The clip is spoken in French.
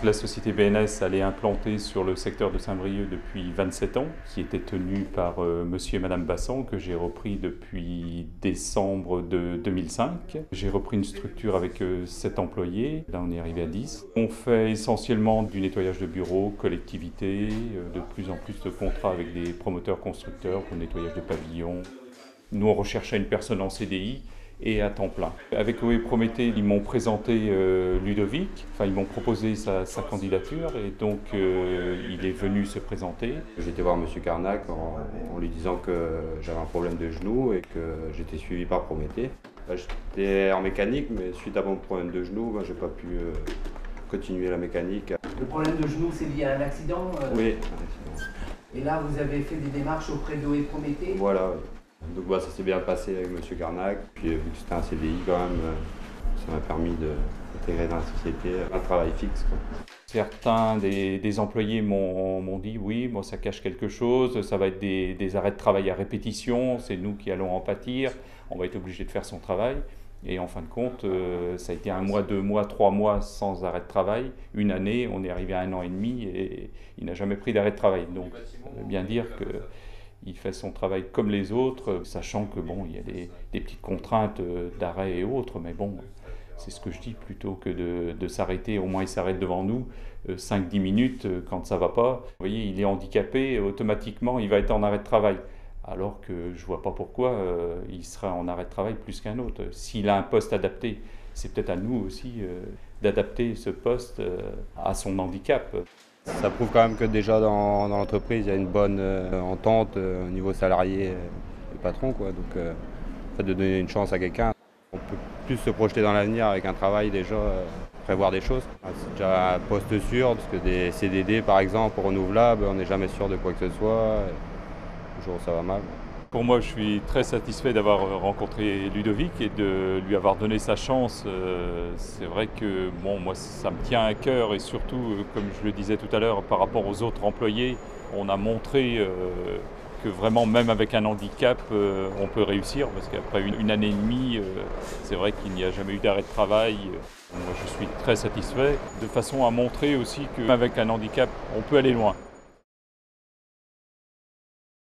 La société BNS, elle est implantée sur le secteur de Saint-Brieuc depuis 27 ans, qui était tenue par monsieur et madame Bassan, que j'ai repris depuis décembre de 2005. J'ai repris une structure avec 7 employés, là on est arrivé à 10. On fait essentiellement du nettoyage de bureaux, collectivités, de plus en plus de contrats avec des promoteurs constructeurs pour le nettoyage de pavillons. Nous on recherchait une personne en CDI et à temps plein. Avec OE Prométhée, ils m'ont présenté Ludovic, enfin ils m'ont proposé sa candidature et donc il est venu se présenter. J'ai été voir M. Carnac en lui disant que j'avais un problème de genou et que j'étais suivi par Prométhée. J'étais en mécanique, mais suite à mon problème de genou, je n'ai pas pu continuer la mécanique. Le problème de genou, c'est lié à un accident Oui, un accident. Et là, vous avez fait des démarches auprès d'OE Prométhée? Voilà. Donc ça s'est bien passé avec M. Carnac. Puis vu que c'était un CDI quand même, ça m'a permis d'intégrer dans la société un travail fixe, quoi. Certains des employés m'ont dit oui, bon, ça cache quelque chose, ça va être des arrêts de travail à répétition, c'est nous qui allons en pâtir, on va être obligé de faire son travail. Et en fin de compte, ça a été 1 mois, 2 mois, 3 mois sans arrêt de travail. Une année, on est arrivé à 1 an et demi et il n'a jamais pris d'arrêt de travail. Donc ça veut bien dire qu'il fait son travail comme les autres, sachant que bon, il y a des petites contraintes d'arrêt et autres, mais bon, c'est ce que je dis, plutôt que de s'arrêter, au moins il s'arrête devant nous 5-10 minutes quand ça ne va pas. Vous voyez, il est handicapé, automatiquement il va être en arrêt de travail. Alors que je ne vois pas pourquoi il sera en arrêt de travail plus qu'un autre. S'il a un poste adapté, c'est peut-être à nous aussi d'adapter ce poste à son handicap. Ça prouve quand même que déjà dans l'entreprise, il y a une bonne entente au niveau salarié et patron, quoi. Donc, fait de donner une chance à quelqu'un, on peut plus se projeter dans l'avenir avec un travail déjà, prévoir des choses. C'est déjà un poste sûr, parce que des CDD par exemple renouvelables, on n'est jamais sûr de quoi que ce soit. Toujours ça va mal. Pour moi, je suis très satisfait d'avoir rencontré Ludovic et de lui avoir donné sa chance. C'est vrai que bon, moi, ça me tient à cœur et surtout, comme je le disais tout à l'heure, par rapport aux autres employés, on a montré que vraiment, même avec un handicap, on peut réussir parce qu'après une année et demie, c'est vrai qu'il n'y a jamais eu d'arrêt de travail. Moi, je suis très satisfait de façon à montrer aussi qu'avec un handicap, on peut aller loin.